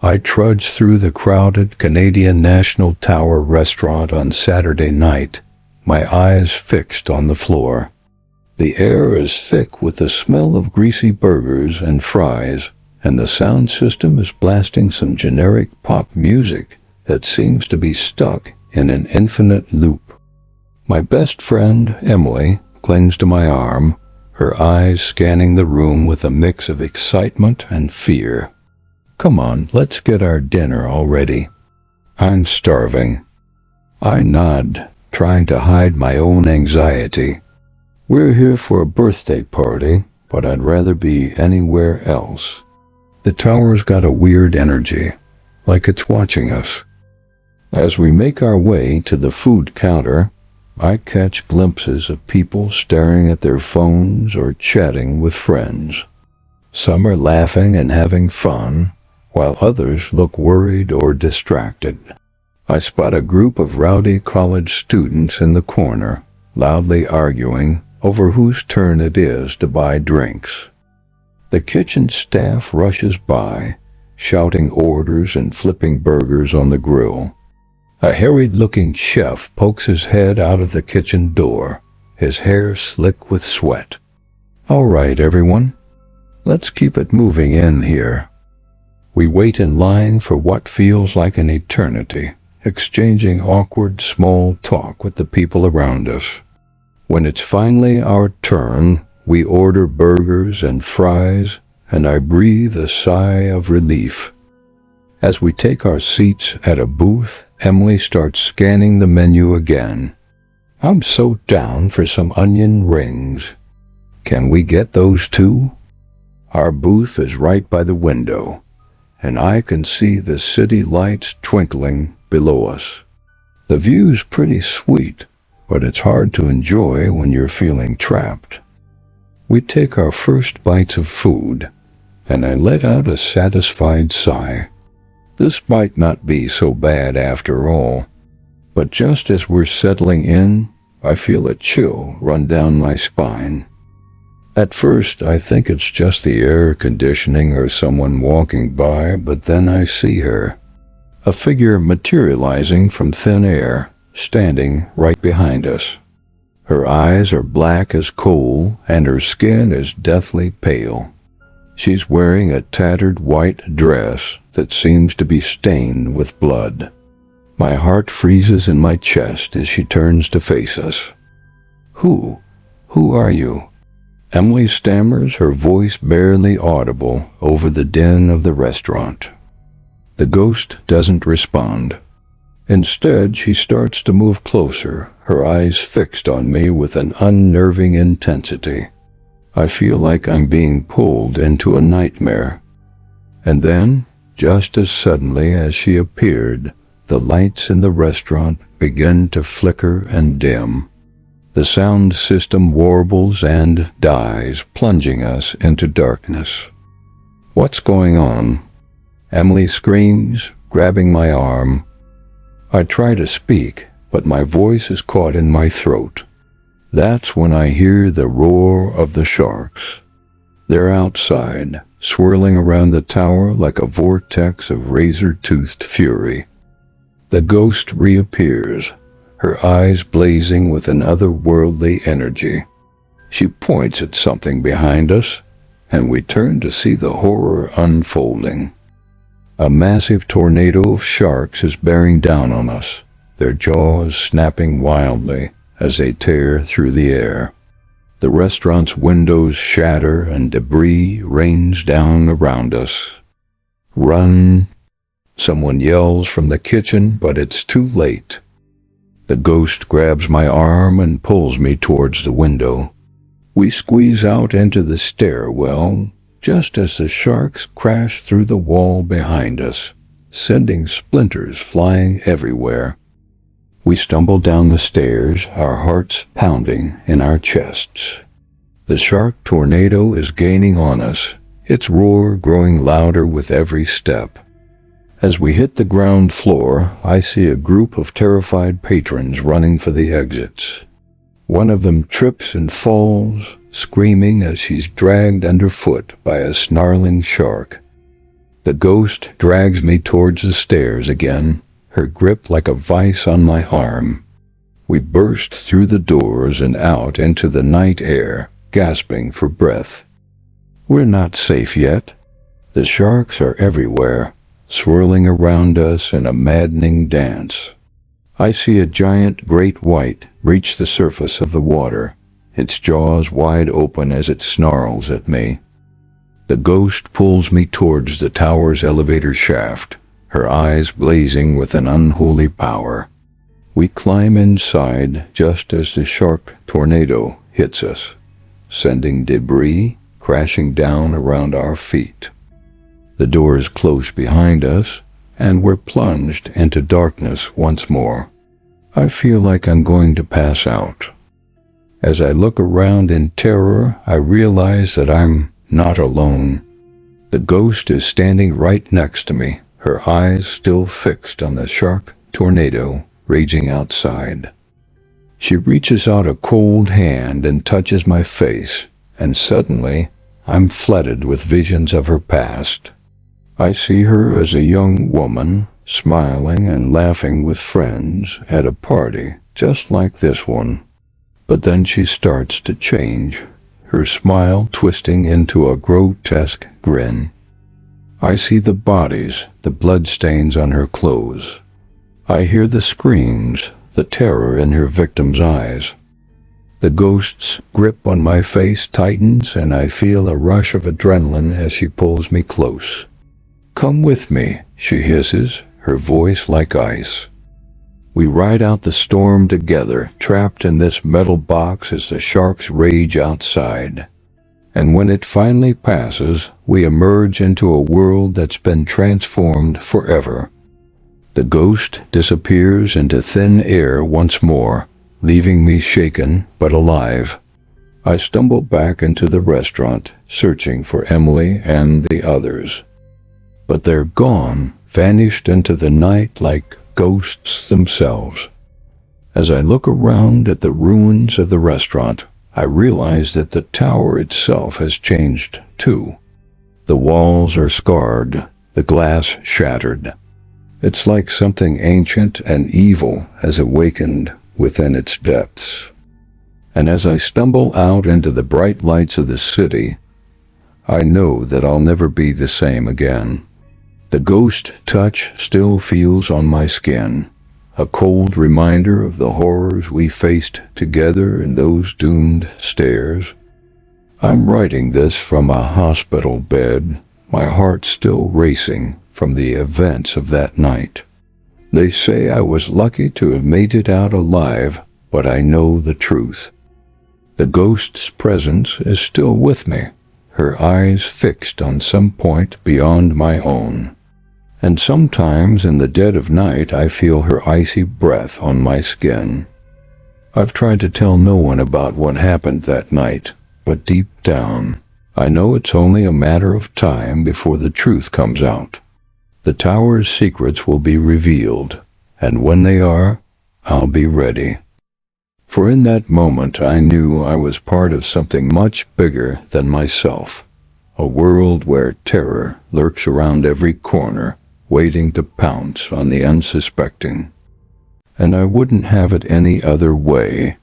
I trudged through the crowded Canadian National Tower restaurant on Saturday night, my eyes fixed on the floor. The air is thick with the smell of greasy burgers and fries, and the sound system is blasting some generic pop music that seems to be stuck in an infinite loop. My best friend, Emily, clings to my arm, her eyes scanning the room with a mix of excitement and fear. "Come on, let's get our dinner already." "I'm starving." I nod, trying to hide my own anxiety. "We're here for a birthday party, but I'd rather be anywhere else." The tower's got a weird energy, like it's watching us. As we make our way to the food counter, I catch glimpses of people staring at their phones or chatting with friends. Some are laughing and having fun, while others look worried or distracted. I spot a group of rowdy college students in the corner, loudly arguing over whose turn it is to buy drinks. The kitchen staff rushes by, shouting orders and flipping burgers on the grill. A harried-looking chef pokes his head out of the kitchen door, his hair slick with sweat. "All right, everyone, let's keep it moving in here." We wait in line for what feels like an eternity, exchanging awkward small talk with the people around us. When it's finally our turn, we order burgers and fries, and I breathe a sigh of relief. As we take our seats at a booth, Emily starts scanning the menu again. "I'm so down for some onion rings. Can we get those too?" Our booth is right by the window, and I can see the city lights twinkling below us. The view's pretty sweet, but it's hard to enjoy when you're feeling trapped. We take our first bites of food, and I let out a satisfied sigh. This might not be so bad after all. But just as we're settling in, I feel a chill run down my spine. At first, I think it's just the air conditioning or someone walking by, but then I see her. A figure materializing from thin air, standing right behind us. Her eyes are black as coal, and her skin is deathly pale. She's wearing a tattered white dress that seems to be stained with blood. My heart freezes in my chest as she turns to face us. Who are you?" Emily stammers, her voice barely audible over the din of the restaurant. The ghost doesn't respond. Instead, she starts to move closer, her eyes fixed on me with an unnerving intensity. I feel like I'm being pulled into a nightmare. And then, just as suddenly as she appeared, the lights in the restaurant begin to flicker and dim. The sound system warbles and dies, plunging us into darkness. "What's going on?" Emily screams, grabbing my arm. I try to speak, but my voice is caught in my throat. That's when I hear the roar of the sharks. They're outside, swirling around the tower like a vortex of razor-toothed fury. The ghost reappears, her eyes blazing with an otherworldly energy. She points at something behind us, and we turn to see the horror unfolding. A massive tornado of sharks is bearing down on us, their jaws snapping wildly as they tear through the air. The restaurant's windows shatter and debris rains down around us. "Run!" Someone yells from the kitchen, but it's too late. The ghost grabs my arm and pulls me towards the window. We squeeze out into the stairwell just as the sharks crash through the wall behind us, sending splinters flying everywhere. We stumble down the stairs, our hearts pounding in our chests. The shark tornado is gaining on us, its roar growing louder with every step. As we hit the ground floor, I see a group of terrified patrons running for the exits. One of them trips and falls, screaming as she's dragged underfoot by a snarling shark. The ghost drags me towards the stairs again, her grip like a vice on my arm. We burst through the doors and out into the night air, gasping for breath. We're not safe yet. The sharks are everywhere, swirling around us in a maddening dance. I see a giant great white reach the surface of the water, its jaws wide open as it snarls at me. The ghost pulls me towards the tower's elevator shaft, her eyes blazing with an unholy power. We climb inside just as the shark tornado hits us, sending debris crashing down around our feet. The doors close behind us, and we're plunged into darkness once more. I feel like I'm going to pass out. As I look around in terror, I realize that I'm not alone. The ghost is standing right next to me, her eyes still fixed on the shark tornado raging outside. She reaches out a cold hand and touches my face, and suddenly I'm flooded with visions of her past. I see her as a young woman, smiling and laughing with friends at a party just like this one. But then she starts to change, her smile twisting into a grotesque grin. I see the bodies, the bloodstains on her clothes. I hear the screams, the terror in her victim's eyes. The ghost's grip on my face tightens, and I feel a rush of adrenaline as she pulls me close. "Come with me," she hisses, her voice like ice. We ride out the storm together, trapped in this metal box as the sharks rage outside. And when it finally passes, we emerge into a world that's been transformed forever. The ghost disappears into thin air once more, leaving me shaken but alive. I stumble back into the restaurant, searching for Emily and the others. But they're gone, vanished into the night like ghosts themselves. As I look around at the ruins of the restaurant, I realize that the tower itself has changed too. The walls are scarred, the glass shattered. It's like something ancient and evil has awakened within its depths. And as I stumble out into the bright lights of the city, I know that I'll never be the same again. The ghost touch still feels on my skin, a cold reminder of the horrors we faced together in those doomed stairs. I'm writing this from a hospital bed, my heart still racing from the events of that night. They say I was lucky to have made it out alive, but I know the truth. The ghost's presence is still with me, her eyes fixed on some point beyond my own. And sometimes in the dead of night I feel her icy breath on my skin. I've tried to tell no one about what happened that night, but deep down, I know it's only a matter of time before the truth comes out. The tower's secrets will be revealed, and when they are, I'll be ready. For in that moment I knew I was part of something much bigger than myself, a world where terror lurks around every corner, waiting to pounce on the unsuspecting. And I wouldn't have it any other way.